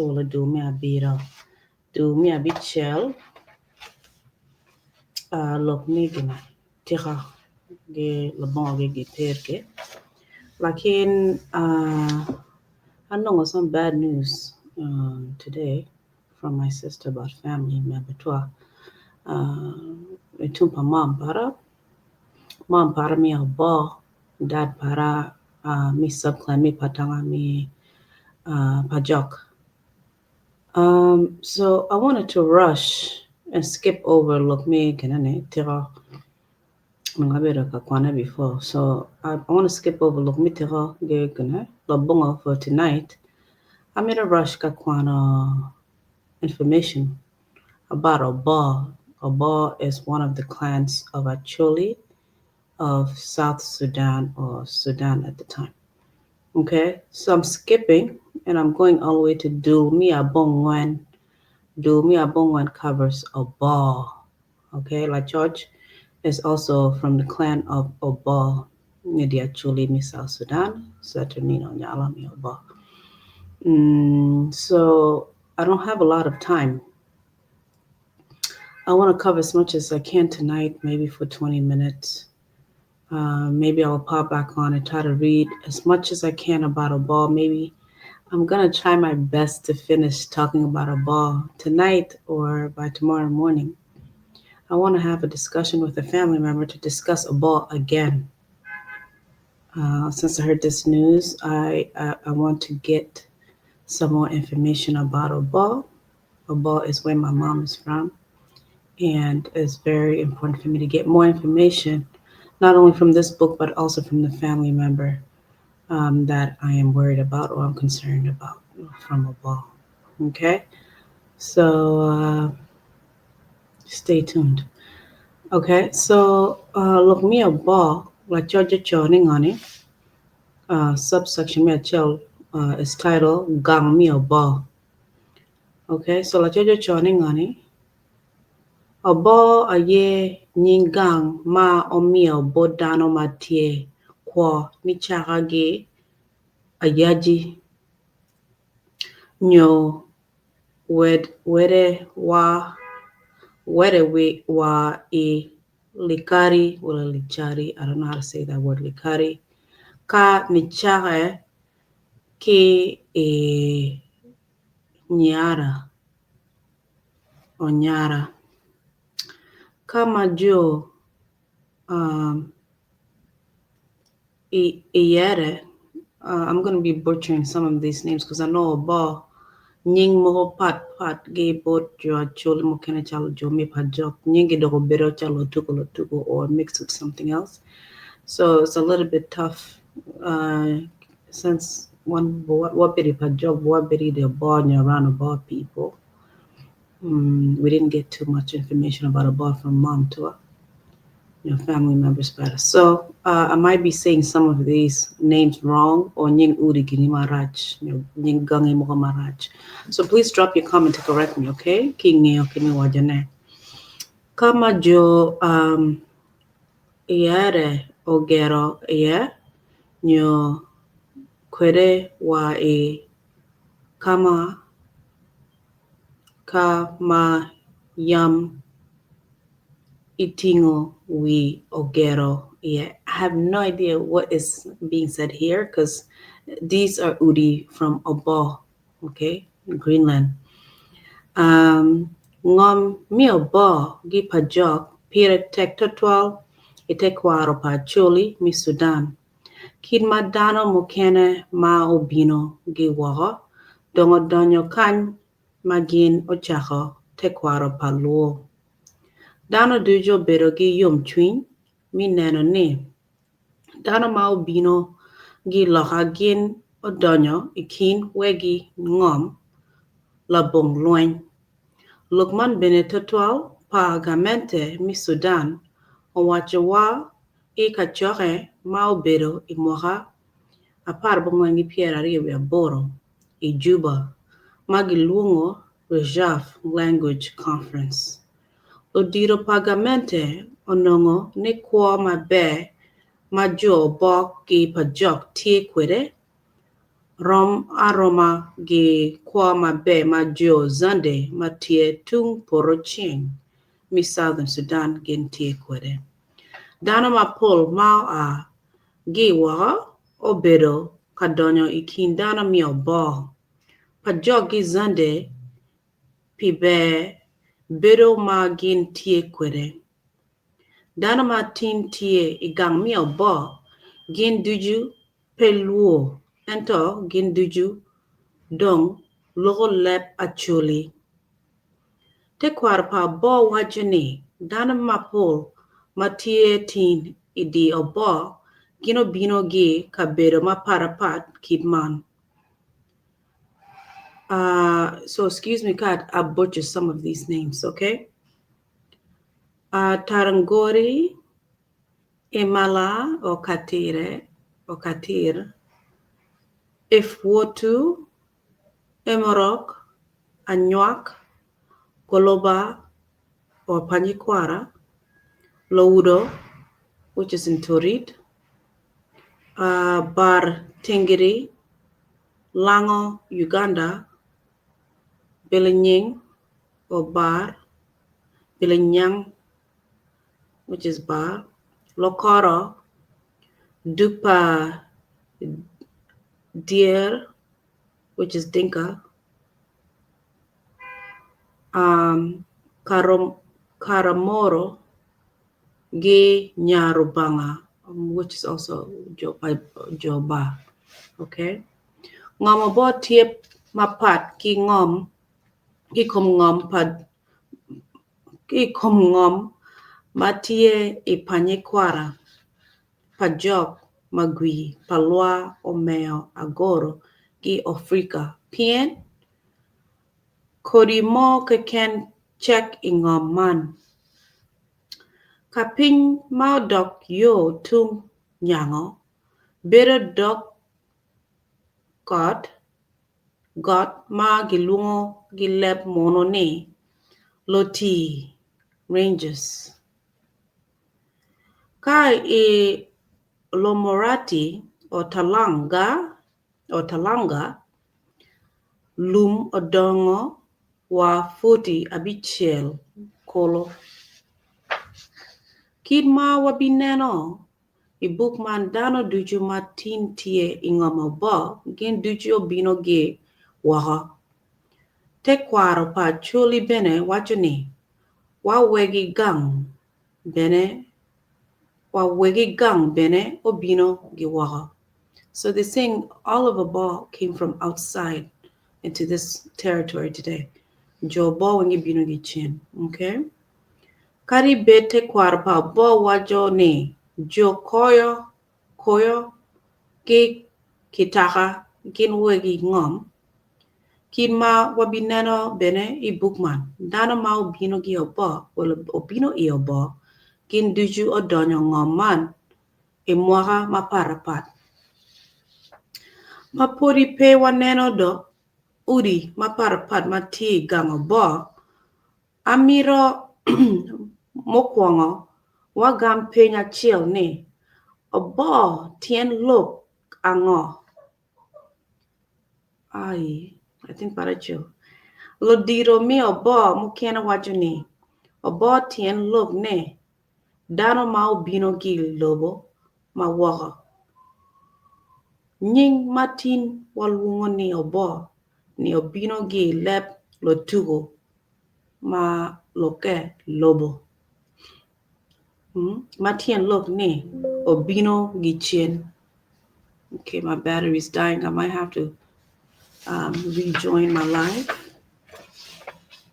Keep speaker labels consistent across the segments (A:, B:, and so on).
A: Will do me a bit chill. Look me gina. Tira ge labong ge perke. Lakin I know some bad news today from my sister about family member twa. Itumpa mom para mi abo, dad para mi subclan mi patanga mi pajok. So I wanted to rush and skip over look me kanane tira ngabera ka kwana before. So I want to skip over look me tira ge kana labonga for tonight. I made a rush ka kwana information about Obbo. Obbo is one of the clans of Acholi of South Sudan or Sudan at the time. Okay, so I'm skipping and I'm going all the way to Do Mi Abongwan. Do Mi Abongwan covers Obbo. Okay, like George is also from the clan of Obbo, Nidi Acholi, Mi South Sudan, Saturnino Nyala Mi Obbo. So I don't have a lot of time. I want to cover as much as I can tonight, maybe for 20 minutes. Maybe I'll pop back on and try to read as much as I can about Obbo. Maybe I'm going to try my best to finish talking about Obbo tonight or by tomorrow morning. I want to have a discussion with a family member to discuss Obbo again. Since I heard this news, I want to get some more information about Obbo. Obbo is where my mom is from, and it's very important for me to get more information, not only from this book, but also from the family member that I am worried about or I'm concerned about from Obbo. Okay? So stay tuned. Okay, so look me Obbo, like Georgia Choning on it. Subsection me is titled Gang Me Obbo. Okay, so like Georgia Choning on it. Obbo aye nyingang ma omio bodano matie kwa ni Chaka ge ayaji nyo wede we wa e likari wala lichari. I don't know how to say that word likari. Ka ni Chaka ke e nyara or nyara. Kama jo Iyere, I'm going to be butchering some of these names because I know Obbo, Nying Moho Pat Gay Bot Jo Choli Mokena Chalo Jo Me Pajok, Nyingi Dogo Bero Chalo Tuko or mixed with something else. So it's a little bit tough since what beri Pajok, what beri the born around about people. We didn't get too much information about Obbo from mom to family members better. So I might be saying some of these names wrong or Nying Uri Gini Maraj, Nying Gangi Moga Maraj. So please drop your comment to correct me, okay? King Neo Kini Wajane. Kama jo Iare Ogero Nyo Kwere Wa Kama Yam Itingo we Ogero. Yeah, I have no idea what is being said here because these are Udi from Obbo, okay, Greenland. Ngom mi Obbo gi pajok pire tek totwal itekwaro pa choli mi Sudan. Kid madano mukene ma obino gi waho dongo donyo kan magin ochako tekwaro pa luo. Dano dujo bedo gi yom twin mi neno ni. Dano ma obino gi loha gin odonyo ikin wegi ngom labong luen. Lukman bene totual pa agamente mi Sudan owachewa kachoke ma obedo imoha apar bongwangi piera riwe aboro Juba magi luongo Rejaf Language Conference. Odiro pagamente onongo ne kwa mabe majo Obbo ki pajok tie kwere rom aroma gi kwa mabe ma jo zande ma tie tung poro ching mi Southern Sudan gin tie kwede. Dana ma pol ma a gi wa obedo kadonyo ikin dana mi Obbo. Pa jo gi zande pibe bedo ma gin tie kwede. Dana ma tin tie igang mi Obbo gin duju peluo ento gin duju dong logo Leb Acholi. Te kwar pa Obbo wajuni dana mapol matie tin idi Obbo gino bino gi kabedo ma parapat kidman. So excuse me, Kat, I butchered some of these names, okay? Tarangori, Imala or Katire or Katir, Ifwotu, Emorok, Anywak, Koloba or Panyikwara, Loudo, which is in Torit, Bar Tingiri, Lango, Uganda, Bilinying or Bar, Bilinyang, which is Bar, Lokoro, Dupa Deer, which is Dinka, Karamoro, Ge Nyarubanga, which is also Joba. Okay. Ngom Obbo tiep mapat ki ngom ki kom ngom matie ipanyekwara pajok magui palwa omeo agoro ki Afrika pien kodi mo keken check ingom man kaping maudok yo tung nyango better dok got ma gilungo gileb mono ne loti ranges ka lomorati o talanga lum odongo wa futi abichiel kolo kidma wabineno ibuk man dano duju matin tie ingom Obbo gin duju obino ge waha te kwaro pa chuli bene wachuni wa wegi gang bene obino ge waha. So they're saying all of Obbo came from outside into this territory today. Jo Obbo wengi bino ge chin, okay? Kari bete kwarpa Obbo wajo ne jo koyo ke kitaka kin wegi ngom kin ma wabineno bene I bukman dana ma obino gi Obbo wala obino I Obbo kin duju odonyo ngom man mwaka maparapat mapuri pe waneno do udi maparapat mati gang Obbo amiro mokwongo wagam penya chiel ni Obbo tien lok ango I think paracho lodiro mi Obbo mukena wajuni Obbo tien lok ne dano ma obino gi lobo ma waka nying matin walungo ni Obbo ni obino gi leb lotugo ma loke lobo matien lok ni obino gi chien. Okay, my battery is dying. I might have to rejoin my live.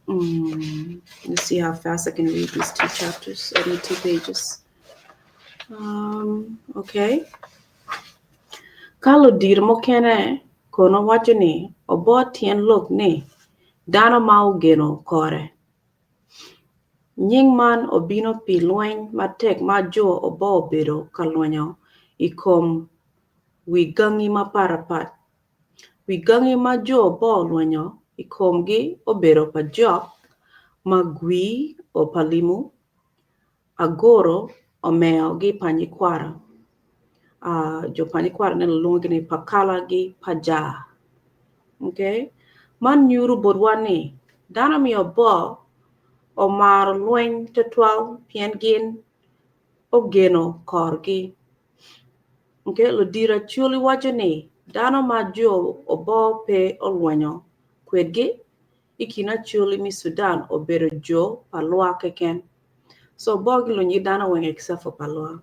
A: Let's see how fast I can read these 2 chapters, 2 pages. Okay. Kalo dir mo kene kono wacho ni Obbo tien lok ni dano ma ogeno kore. Nying man obino pi lweny matek ma jo Obbo obedo kalwenyo ikom wigangi maparapat. Wigangi ma jo Obbo lwenyo ikomgi obedo pajok magwi o palimu agoro omeo gi panyikwara. jo pani kwar ne lungi ni pakala gi paja. Okay? Man nyuru bodwani dana mi Obbo o mar lweny tetwal pien gin ogeno korgi. Okay? Lo Dira Chuli wacho ni dano ma jo Obbo pe olwenyo kwedgi ikina Chuli mi Sudan obedo jo palwa keken. So Obbo gi lo nyi dano weng except for palwa.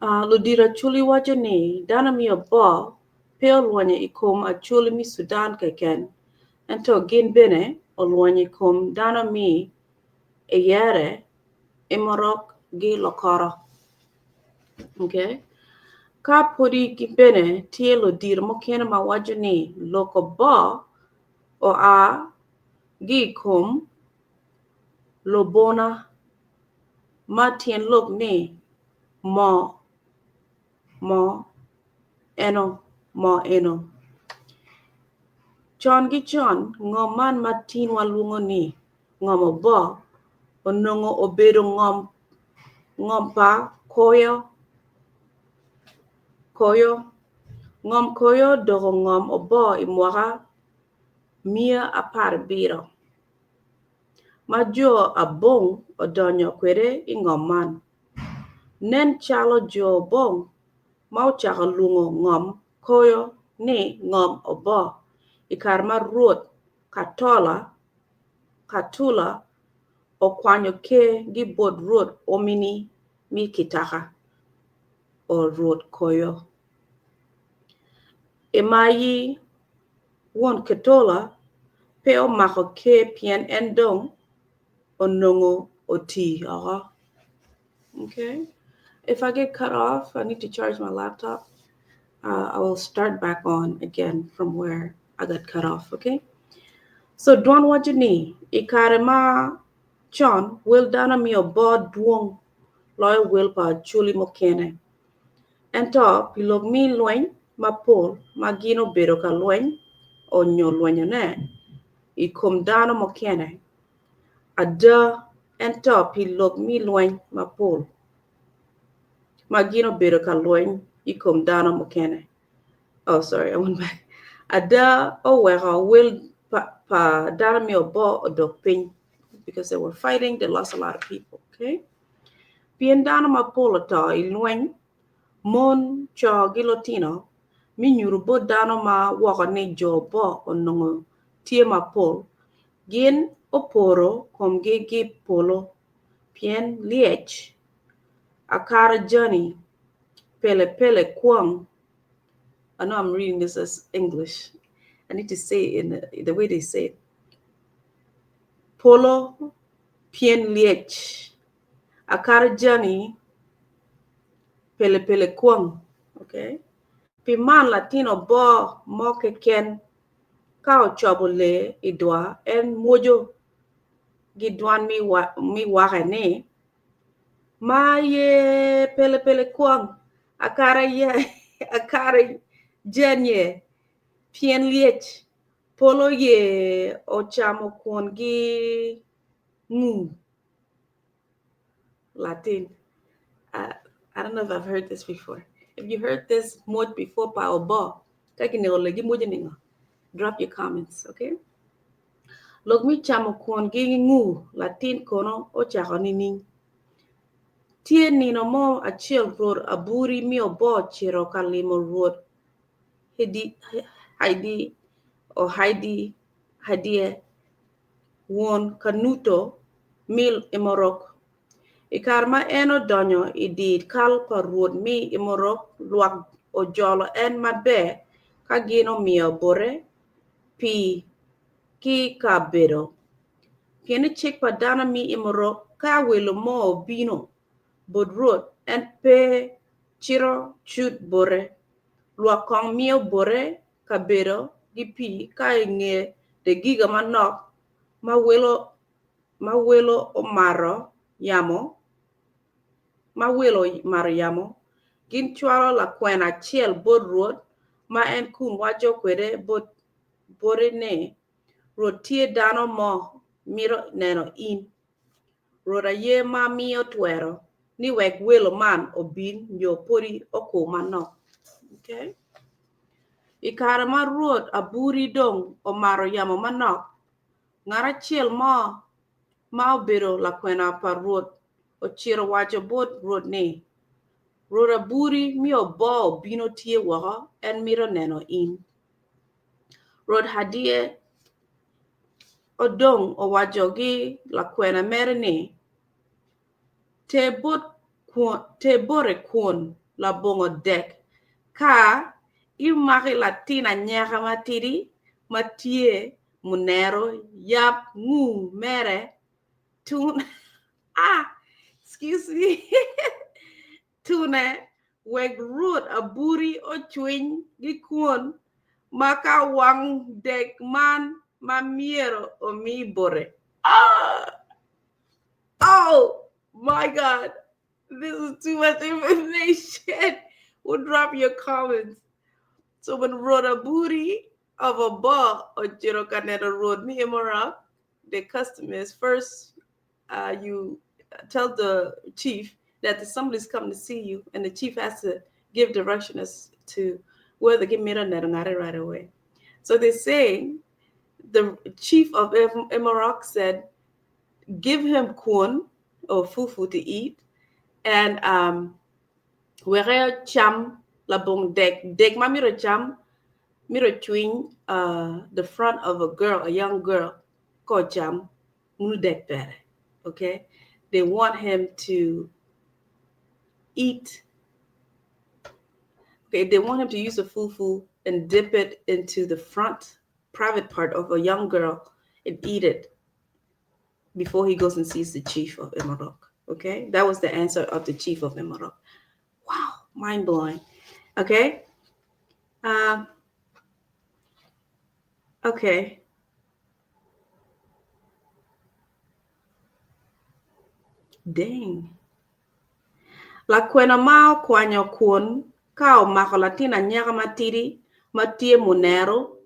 A: Lo Dira Chuli wacho ni dano mi Obbo pe olwenyo ikom Acholi mi Sudan keken. Ento gin bene olwenyo ikom dano mi eyere imorok gi lokoro. Okay? Ka podi gi bene tie lo dir mokene ma wacho ni loko Obbo o a gi ikom lo bona ma tien lok ni mo eno. Chon gi chon ngom man matin waluongo ni ngom Obbo onongo obedo ngom pa koyo. Ngom koyo dogo ngom Obbo imwaka 117. Ma jo abong odonyo kwede i ngom man. Nen chalo jo abong ma ochako luongo ngom koyo ni ngom Obbo ikar ma ruoth Katula okwanyo ke gi bod ruoth omini mi kitaka o ruoth koyo. Emayi won Katola pe omako ke pien endong onongo oti. Okay? If I get cut off, I need to charge my laptop. I will start back on again from where I got cut off, okay? So Dwan wajini ikare ma chon will dana mi Obbo duong loy will pa Chuli mokene. Ento pilog mi lweny mapol magino bedo ka lweny onyo lwenyo ne ikom dano mokene. Ada ento pilog mi lweny mapol magino bedo ka lweny ikom dano mokene. Oh, sorry, I went back. Ada owero will pa dano mi Obbo odok piny because they were fighting. They lost a lot of people, okay? Pien dano mapol oto ilweny mon cho gilotino mi nyuru bo dano ma woko ni jo Obbo onongo tie mapol gin oporo kom gi polo pien liech akara journey pele Kwan. I know I'm reading this as English. I need to say it in the way they say it. Polo pien liech akara journey pele Kwan. Okay? Piman Latino Obbo moke ken ka ochobo le idwa en mojo gidwan mi wake ni ma ye pele Kwan akara jenye pien liech polo ye ochamo kuon gi ngu. Latin. I don't know if I've heard this before. If you heard this much before pa Obbo, drop your comments, okay? Log mi chamo kuon gi ngu Latin kono ochako nining. Tie nino mo achiel ruoth aburi mi Obbo chiro kalimo ruoth Hadie won Kanuto mil imorok. Ikar ma eno donyo idid kal pa ruoth mi imorok luak ojolo en mabe ka gino miyo bore pi ki ka bedo. Pieni chik pa dana mi imorok ka welo mo bino bod ruoth en pe chiro chut bore. Luak kong miyo bore ka bedo gi pi ka inge de giga manok ma welo omaro yamo gin chwalo la kwen achiel bod ruoth ma en kun wacho kwede bode ne ruoth tie dano mo miro neno in ruoth aye ma miyo twero ni wek welo man obin yo pori oko manok. Okay? Ikara ma ruoth aburi dong omaro yamo manok. Ngara chiel ma obedo lakwena pa ruoth ochiro wacho bot ruoth ni. Ruoth aburi mi Obbo bino tie woko en miro neno in. Ruoth hadie odong owacho gi lakwena mere ni te bore kuon la bongo dek ka imaki latina nyaka matidi matie munero yap ngu mere tun excuse me tune weg ruoth aburi ochwiny gi kuon maka wang dek man mamiero omi bore. Oh my God, this is too much information. We'll drop your comments. So when Ruoth aburi of Obbo or Kaneda Road ni Imara, the custom is first you tell the chief that somebody's coming to see you, and the chief has to give direction as to where the Gemira Nerangare right away. So they say the chief of Emirok said, give him corn or fufu to eat, and where cham labong dek mamiro cham miro chewing the front of a young girl called cham dek better. Okay, they want him to eat. Okay, they want him to use the fufu and dip it into the front private part of a young girl and eat it before he goes and sees the chief of Emirok. Okay, that was the answer of the chief of Emirok. Wow, mind blowing. Okay. Okay. Dang. La kwena mao kwanyo kuon kao mako latina nyaka matiri matie munero